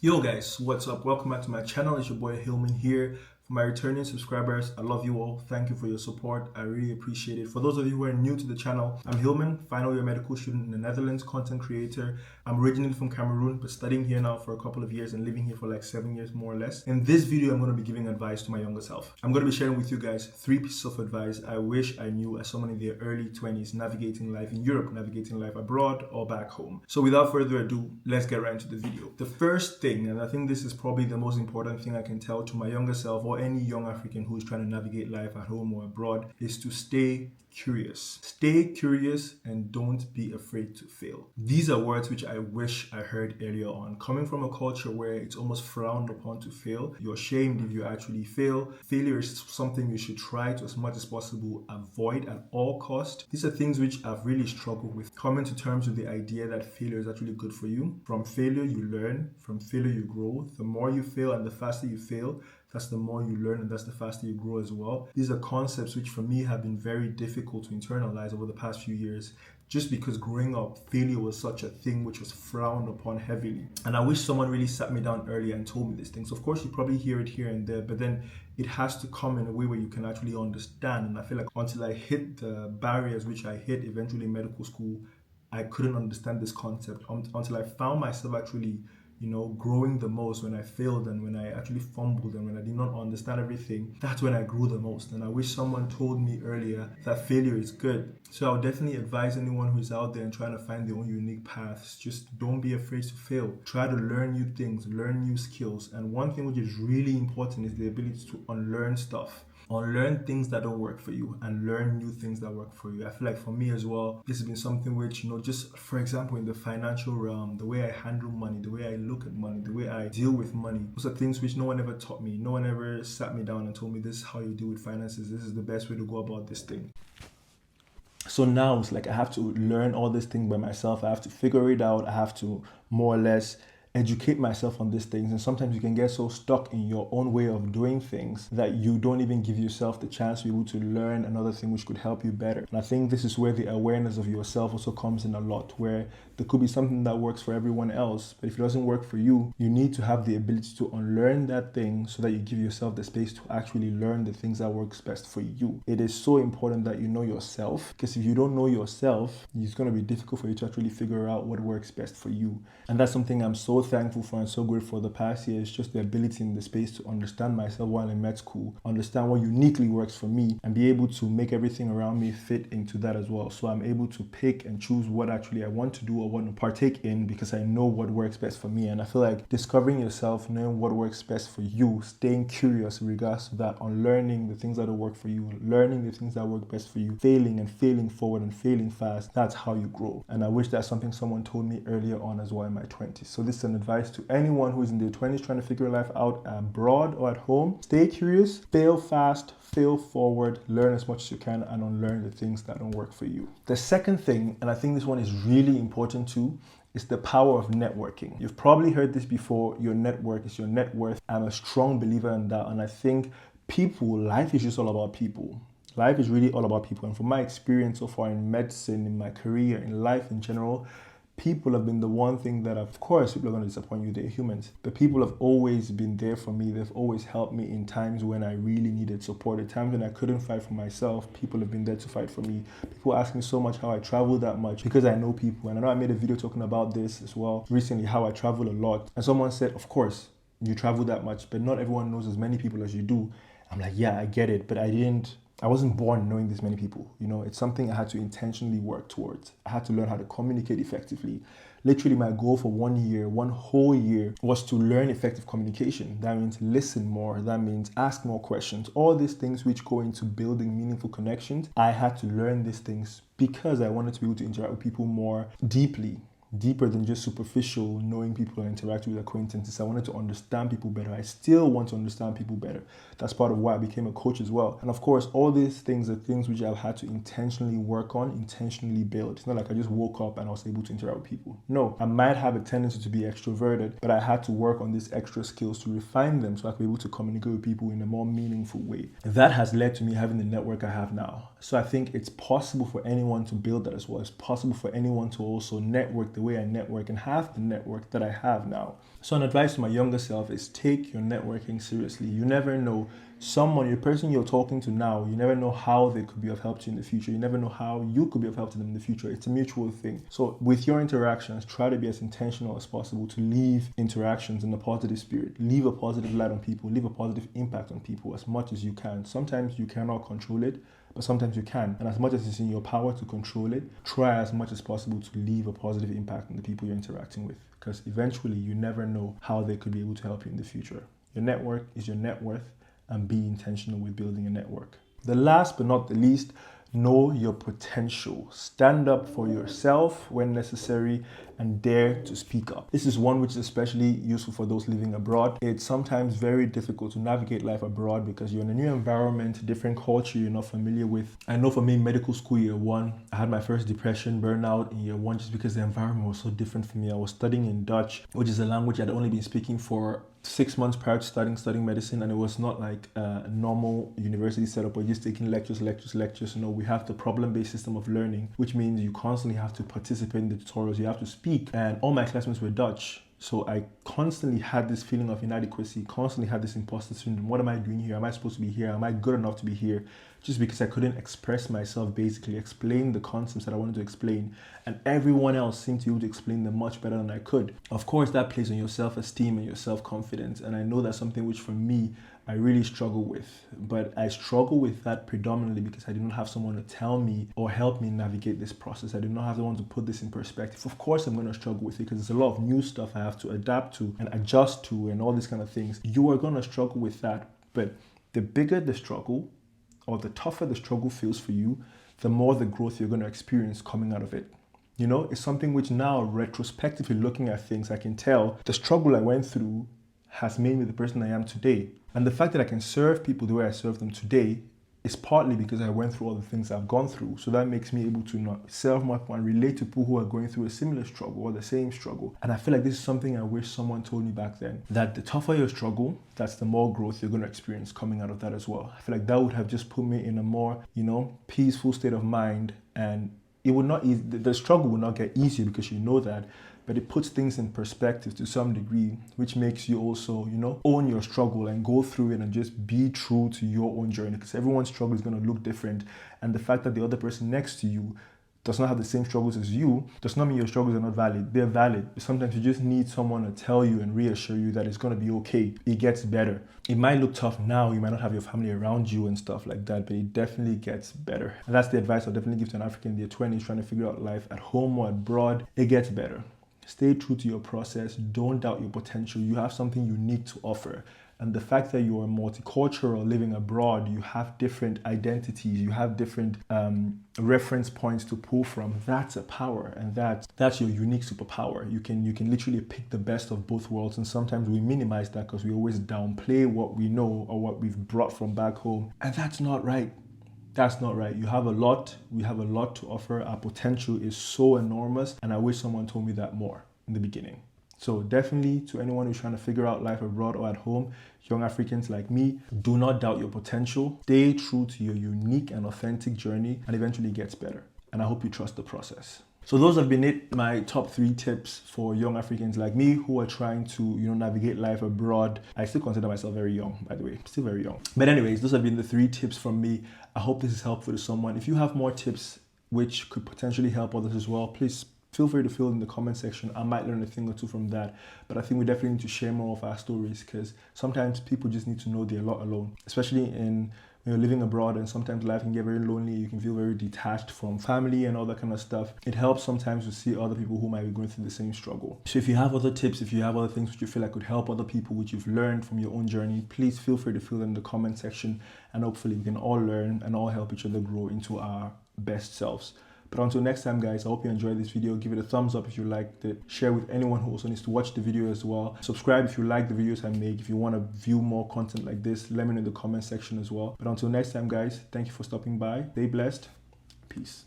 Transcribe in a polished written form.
Yo guys, what's up? Welcome back to my channel. It's your boy Hillman here. For my returning subscribers, I love you all. Thank you for your support. I really appreciate it. For those of you who are new to the channel, I'm Hillman, final year medical student in the Netherlands, content creator. I'm originally from Cameroon, but studying here now for a couple of years and living here for like 7 years more or less. In this video, I'm going to be giving advice to my younger self. I'm going to be sharing with you guys 3 pieces of advice I wish I knew as someone in their early 20s, navigating life in Europe, navigating life abroad or back home. So without further ado, let's get right into the video. The first thing, and I think this is probably the most important thing I can tell to my younger self or any young African who is trying to navigate life at home or abroad, is to stay curious. Stay curious and don't be afraid to fail. These are words which I wish I heard earlier on. Coming from a culture where it's almost frowned upon to fail, you're ashamed if you actually fail. Failure is something you should try to, as much as possible, avoid at all costs. These are things which I've really struggled with. Coming to terms with the idea that failure is actually good for you. From failure you learn, from failure you grow. The more you fail and the faster you fail, that's the more you learn and that's the faster you grow as well. These are concepts which for me have been very difficult to internalize over the past few years, just because growing up, failure was such a thing which was frowned upon heavily. And I wish someone really sat me down earlier and told me these things. Of course, you probably hear it here and there, but then it has to come in a way where you can actually understand. And I feel like until I hit the barriers which I hit eventually in medical school, I couldn't understand this concept until I found myself actually growing the most when I failed and when I actually fumbled and when I did not understand everything. That's when I grew the most. And I wish someone told me earlier that failure is good. So I would definitely advise anyone who's out there and trying to find their own unique paths, just don't be afraid to fail. Try to learn new things, learn new skills. And one thing which is really important is the ability to unlearn stuff. Unlearn things that don't work for you and learn new things that work for you. I feel like for me as well, this has been something which, just for example, in the financial realm, the way I handle money, the way I look at money, the way I deal with money, those are things which no one ever taught me. No one ever sat me down and told me this is how you deal with finances. This is the best way to go about this thing. So now it's like I have to learn all this thing by myself. I have to figure it out. I have to more or less educate myself on these things. And sometimes you can get so stuck in your own way of doing things that you don't even give yourself the chance to be able to learn another thing which could help you better. And I think this is where the awareness of yourself also comes in a lot, where there could be something that works for everyone else, but if it doesn't work for you, you need to have the ability to unlearn that thing so that you give yourself the space to actually learn the things that works best for you. It is so important that you know yourself, because if you don't know yourself, it's going to be difficult for you to actually figure out what works best for you. And that's something I'm so thankful for and so grateful for the past year, is just the ability in the space to understand myself while in med school, understand what uniquely works for me, and be able to make everything around me fit into that as well. So I'm able to pick and choose what actually I want to do or want to partake in, because I know what works best for me. And I feel like discovering yourself, knowing what works best for you, staying curious in regards to that, unlearning the things that don't work for you, learning the things that work best for you, failing and failing forward and failing fast, that's how you grow. And I wish that's something someone told me earlier on as well in my 20s. So this is an advice to anyone who is in their 20s trying to figure life out abroad or at home. Stay curious, fail fast, fail forward, learn as much as you can, and unlearn the things that don't work for you. The second thing, and I think this one is really important too, is the power of networking. You've probably heard this before: your network is your net worth. I'm a strong believer in that, and I think life is just all about people. Life is really all about people. And from my experience so far in medicine, in my career, in life in general, people have been the one thing that, of course, people are going to disappoint you. They're humans. But people have always been there for me. They've always helped me in times when I really needed support. At times when I couldn't fight for myself, people have been there to fight for me. People ask me so much how I travel that much, because I know people. And I know I made a video talking about this as well recently, how I travel a lot. And someone said, of course, you travel that much, but not everyone knows as many people as you do. I'm like, yeah, I get it, but I wasn't born knowing this many people. It's something I had to intentionally work towards. I had to learn how to communicate effectively. Literally, my goal for 1 year, one whole year, was to learn effective communication. That means listen more. That means ask more questions. All these things which go into building meaningful connections. I had to learn these things because I wanted to be able to interact with people more deeper than just superficial knowing people and interacting with acquaintances. I wanted to understand people better. I still want to understand people better. That's part of why I became a coach as well. And of course, all these things are things which I've had to intentionally work on, intentionally build. It's not like I just woke up and I was able to interact with people. No, I might have a tendency to be extroverted, but I had to work on these extra skills to refine them so I could be able to communicate with people in a more meaningful way. That has led to me having the network I have now. So I think it's possible for anyone to build that as well. It's possible for anyone to also network the the way I network, and have the network that I have now. So an advice to my younger self is take your networking seriously. You never know. Your person you're talking to now, you never know how they could be of help to you in the future. You never know how you could be of help to them in the future. It's a mutual thing. So with your interactions, try to be as intentional as possible to leave interactions in a positive spirit. Leave a positive light on people. Leave a positive impact on people as much as you can. Sometimes you cannot control it, but sometimes you can. And as much as it's in your power to control it, try as much as possible to leave a positive impact on the people you're interacting with. Because eventually you never know how they could be able to help you in the future. Your network is your net worth, and be intentional with building a network. The last but not the least, know your potential. Stand up for yourself when necessary and dare to speak up. This is one which is especially useful for those living abroad. It's sometimes very difficult to navigate life abroad because you're in a new environment, different culture you're not familiar with. I know for me, medical school year 1, I had my first depression, burnout in year 1 just because the environment was so different for me. I was studying in Dutch, which is a language I'd only been speaking for 6 months prior to studying medicine, and it was not like a normal university setup where you're just taking lectures. You know, we have the problem-based system of learning, which means you constantly have to participate in the tutorials, you have to speak, and all my classmates were Dutch. So I constantly had this feeling of inadequacy, constantly had this imposter syndrome. What am I doing here? Am I supposed to be here? Am I good enough to be here? Just because I couldn't express myself, basically explain the concepts that I wanted to explain. And everyone else seemed to be able to explain them much better than I could. Of course, that plays on your self-esteem and your self-confidence. And I know that's something which for me, I really struggle with. But I struggle with that predominantly because I did not have someone to tell me or help me navigate this process. I did not have someone to put this in perspective. Of course, I'm going to struggle with it because there's a lot of new stuff I have to adapt to and adjust to and all these kind of things. You are going to struggle with that. But the bigger the struggle, or the tougher the struggle feels for you, the more the growth you're going to experience coming out of it. You know, it's something which now, retrospectively looking at things, I can tell the struggle I went through has made me the person I am today. And the fact that I can serve people the way I serve them today is partly because I went through all the things I've gone through. So that makes me able to not serve more and relate to people who are going through a similar struggle or the same struggle. And I feel like this is something I wish someone told me back then, that the tougher your struggle, that's the more growth you're going to experience coming out of that as well. I feel like that would have just put me in a more, peaceful state of mind, and it would not, the struggle would not get easier because you know that, but it puts things in perspective to some degree, which makes you also, own your struggle and go through it and just be true to your own journey, because everyone's struggle is going to look different. And the fact that the other person next to you does not have the same struggles as you does not mean your struggles are not valid. They're valid. Sometimes you just need someone to tell you and reassure you that it's going to be okay. It gets better. It might look tough now. You might not have your family around you and stuff like that, but it definitely gets better. And that's the advice I'll definitely give to an African in their 20s trying to figure out life at home or abroad. It gets better. Stay true to your process. Don't doubt your potential. You have something unique to offer. And the fact that you are multicultural living abroad, you have different identities, you have different reference points to pull from. That's a power, and that's your unique superpower. You can literally pick the best of both worlds, and sometimes we minimize that because we always downplay what we know or what we've brought from back home, and that's not right. That's not right. You have a lot. We have a lot to offer. Our potential is so enormous, and I wish someone told me that more in the beginning. So definitely, to anyone who's trying to figure out life abroad or at home, young Africans like me, do not doubt your potential. Stay true to your unique and authentic journey, and eventually it gets better. And I hope you trust the process. So those have been it, my top 3 tips for young Africans like me who are trying to, navigate life abroad. I still consider myself very young, by the way, still very young. But anyways, those have been the 3 tips from me. I hope this is helpful to someone. If you have more tips which could potentially help others as well, please feel free to fill in the comment section. I might learn a thing or two from that, but I think we definitely need to share more of our stories, because sometimes people just need to know they're not alone, especially when you're living abroad, and sometimes life can get very lonely. You can feel very detached from family and all that kind of stuff. It helps sometimes to see other people who might be going through the same struggle. So if you have other tips, if you have other things which you feel like could help other people, which you've learned from your own journey, please feel free to fill them in the comment section, and hopefully we can all learn and all help each other grow into our best selves. But until next time, guys, I hope you enjoyed this video. Give it a thumbs up if you liked it. Share with anyone who also needs to watch the video as well. Subscribe if you like the videos I make. If you want to view more content like this, let me know in the comment section as well. But until next time, guys, thank you for stopping by. Stay blessed. Peace.